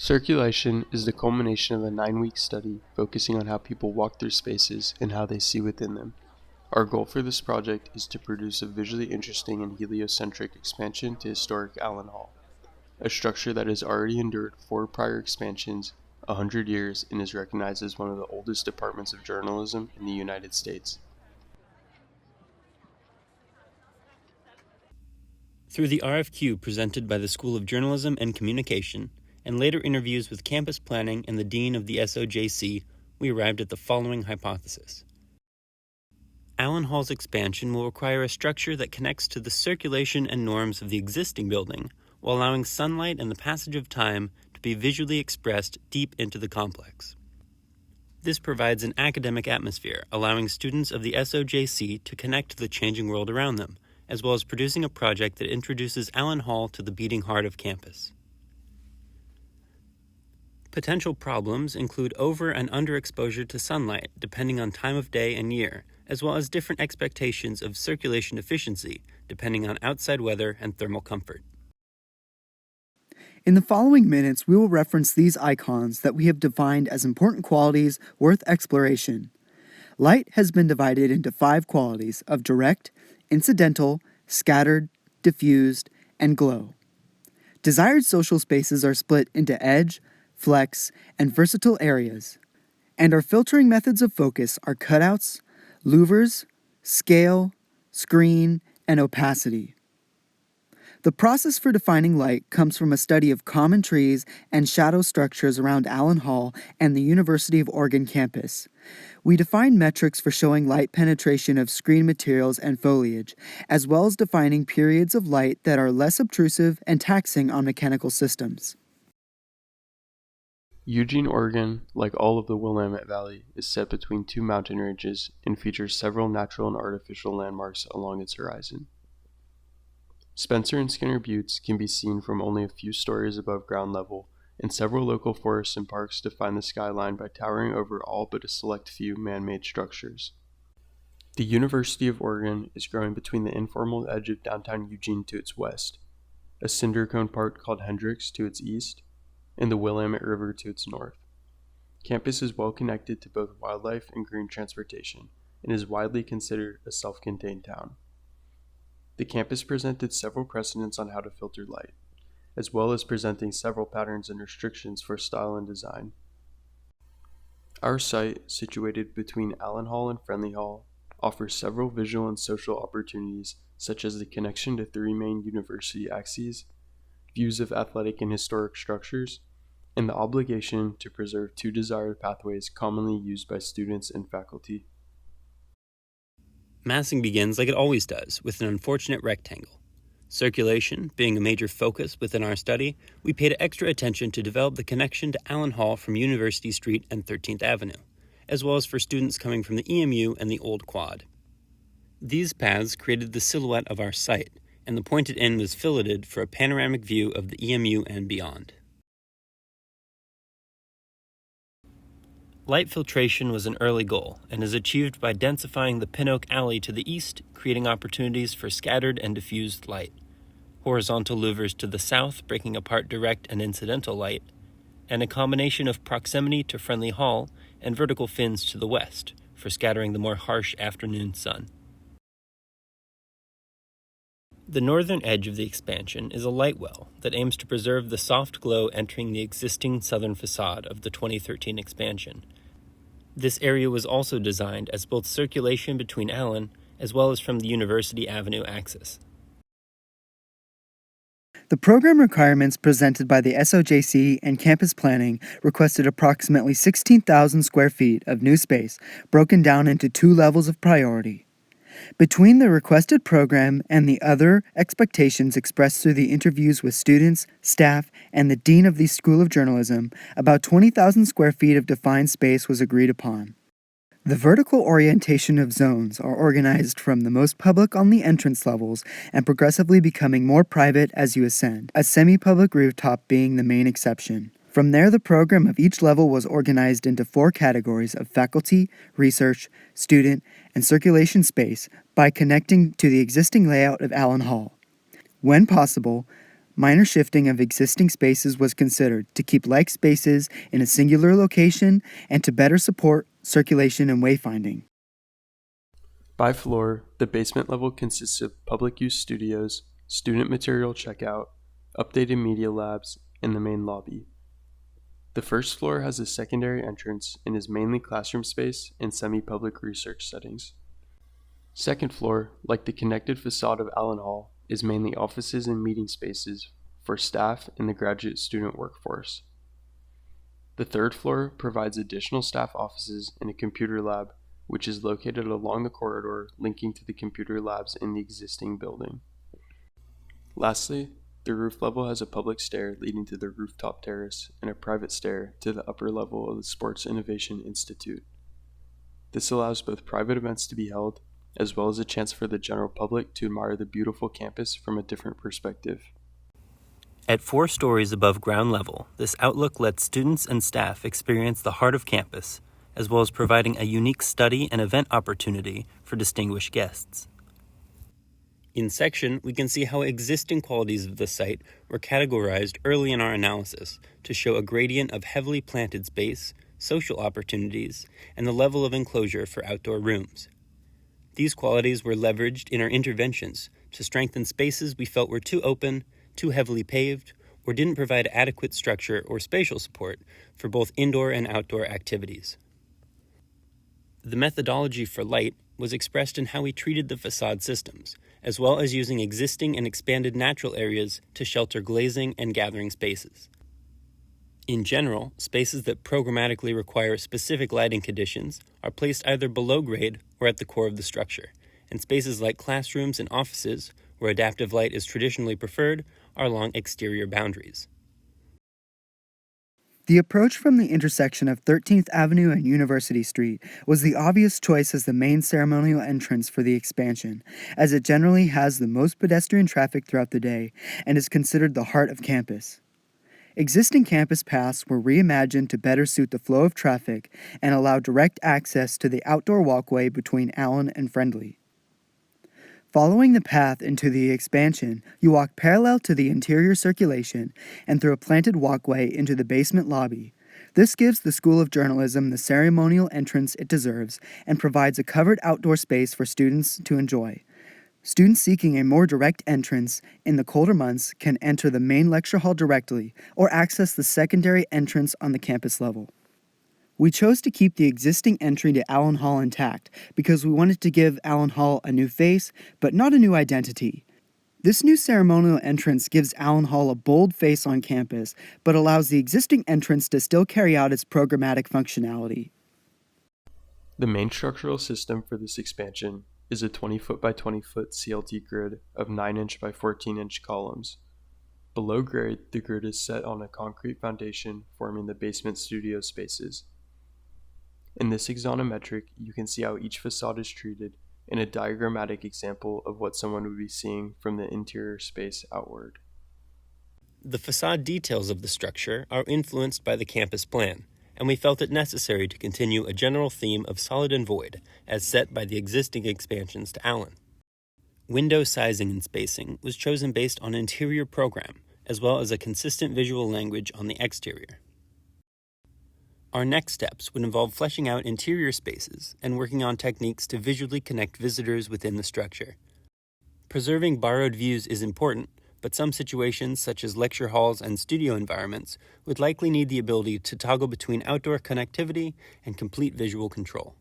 Circulation is the culmination of a 9-week study focusing on how people walk through spaces and how they see within them. Our goal for this project is to produce a visually interesting and heliocentric expansion to historic Allen Hall, a structure that has already endured 4 prior expansions, 100 years, and is recognized as one of the oldest departments of journalism in the United States. Through the RFQ presented by the School of Journalism and Communication, and later interviews with campus planning and the dean of the SOJC, we arrived at the following hypothesis. Allen Hall's expansion will require a structure that connects to the circulation and norms of the existing building, while allowing sunlight and the passage of time to be visually expressed deep into the complex. This provides an academic atmosphere, allowing students of the SOJC to connect to the changing world around them, as well as producing a project that introduces Allen Hall to the beating heart of campus. Potential problems include over and underexposure to sunlight, depending on time of day and year, as well as different expectations of circulation efficiency, depending on outside weather and thermal comfort. In the following minutes, we will reference these icons that we have defined as important qualities worth exploration. Light has been divided into 5 qualities of direct, incidental, scattered, diffused, and glow. Desired social spaces are split into edge, flex, and versatile areas, and our filtering methods of focus are cutouts, louvers, scale, screen, and opacity. The process for defining light comes from a study of common trees and shadow structures around Allen Hall and the University of Oregon campus. We define metrics for showing light penetration of screen materials and foliage, as well as defining periods of light that are less obtrusive and taxing on mechanical systems. Eugene, Oregon, like all of the Willamette Valley, is set between 2 mountain ranges and features several natural and artificial landmarks along its horizon. Spencer and Skinner Buttes can be seen from only a few stories above ground level, and several local forests and parks define the skyline by towering over all but a select few man-made structures. The University of Oregon is growing between the informal edge of downtown Eugene to its west, a cinder cone park called Hendricks to its east, and the Willamette River to its north. Campus is well connected to both wildlife and green transportation, and is widely considered a self-contained town. The campus presented several precedents on how to filter light, as well as presenting several patterns and restrictions for style and design. Our site, situated between Allen Hall and Friendly Hall, offers several visual and social opportunities, such as the connection to 3 main university axes, views of athletic and historic structures, and the obligation to preserve 2 desired pathways commonly used by students and faculty. Massing begins like it always does, with an unfortunate rectangle. Circulation being a major focus within our study, we paid extra attention to develop the connection to Allen Hall from University Street and 13th Avenue, as well as for students coming from the EMU and the Old Quad. These paths created the silhouette of our site, and the pointed end was filleted for a panoramic view of the EMU and beyond. Light filtration was an early goal, and is achieved by densifying the Pin Oak Alley to the east, creating opportunities for scattered and diffused light, horizontal louvers to the south breaking apart direct and incidental light, and a combination of proximity to Friendly Hall and vertical fins to the west for scattering the more harsh afternoon sun. The northern edge of the expansion is a light well that aims to preserve the soft glow entering the existing southern facade of the 2013 expansion. This area was also designed as both circulation between Allen as well as from the University Avenue axis. The program requirements presented by the SOJC and campus planning requested approximately 16,000 square feet of new space broken down into 2 levels of priority. Between the requested program and the other expectations expressed through the interviews with students, staff, and the dean of the School of Journalism, about 20,000 square feet of defined space was agreed upon. The vertical orientation of zones are organized from the most public on the entrance levels and progressively becoming more private as you ascend, a semi-public rooftop being the main exception. From there, the program of each level was organized into 4 categories of faculty, research, student, and circulation space by connecting to the existing layout of Allen Hall. When possible, Minor shifting of existing spaces was considered to keep like spaces in a singular location and to better support circulation and wayfinding. By floor, the basement level consists of public use studios, student material checkout, updated media labs, and the main lobby. The first floor has a secondary entrance and is mainly classroom space and semi-public research settings. Second floor, like the connected facade of Allen Hall, is mainly offices and meeting spaces for staff and the graduate student workforce. The third floor provides additional staff offices and a computer lab, which is located along the corridor linking to the computer labs in the existing building. Lastly, the roof level has a public stair leading to the rooftop terrace and a private stair to the upper level of the Sports Innovation Institute. This allows both private events to be held, as well as a chance for the general public to admire the beautiful campus from a different perspective. At 4 stories above ground level, this outlook lets students and staff experience the heart of campus, as well as providing a unique study and event opportunity for distinguished guests. In section, we can see how existing qualities of the site were categorized early in our analysis to show a gradient of heavily planted space, social opportunities, and the level of enclosure for outdoor rooms. These qualities were leveraged in our interventions to strengthen spaces we felt were too open, too heavily paved, or didn't provide adequate structure or spatial support for both indoor and outdoor activities. The methodology for light was expressed in how we treated the facade systems, as well as using existing and expanded natural areas to shelter glazing and gathering spaces. In general, spaces that programmatically require specific lighting conditions are placed either below grade or at the core of the structure, and spaces like classrooms and offices, where adaptive light is traditionally preferred, are along exterior boundaries. The approach from the intersection of 13th Avenue and University Street was the obvious choice as the main ceremonial entrance for the expansion, as it generally has the most pedestrian traffic throughout the day and is considered the heart of campus. Existing campus paths were reimagined to better suit the flow of traffic and allow direct access to the outdoor walkway between Allen and Friendly. Following the path into the expansion, you walk parallel to the interior circulation and through a planted walkway into the basement lobby. This gives the School of Journalism the ceremonial entrance it deserves and provides a covered outdoor space for students to enjoy. Students seeking a more direct entrance in the colder months can enter the main lecture hall directly or access the secondary entrance on the campus level. We chose to keep the existing entry to Allen Hall intact because we wanted to give Allen Hall a new face, but not a new identity. This new ceremonial entrance gives Allen Hall a bold face on campus, but allows the existing entrance to still carry out its programmatic functionality. The main structural system for this expansion is a 20-foot by 20-foot CLT grid of 9-inch by 14-inch columns. Below grade, the grid is set on a concrete foundation forming the basement studio spaces. In this axonometric, you can see how each facade is treated in a diagrammatic example of what someone would be seeing from the interior space outward. The facade details of the structure are influenced by the campus plan, and we felt it necessary to continue a general theme of solid and void, as set by the existing expansions to Allen. Window sizing and spacing was chosen based on interior program, as well as a consistent visual language on the exterior. Our next steps would involve fleshing out interior spaces and working on techniques to visually connect visitors within the structure. Preserving borrowed views is important, but some situations, such as lecture halls and studio environments, would likely need the ability to toggle between outdoor connectivity and complete visual control.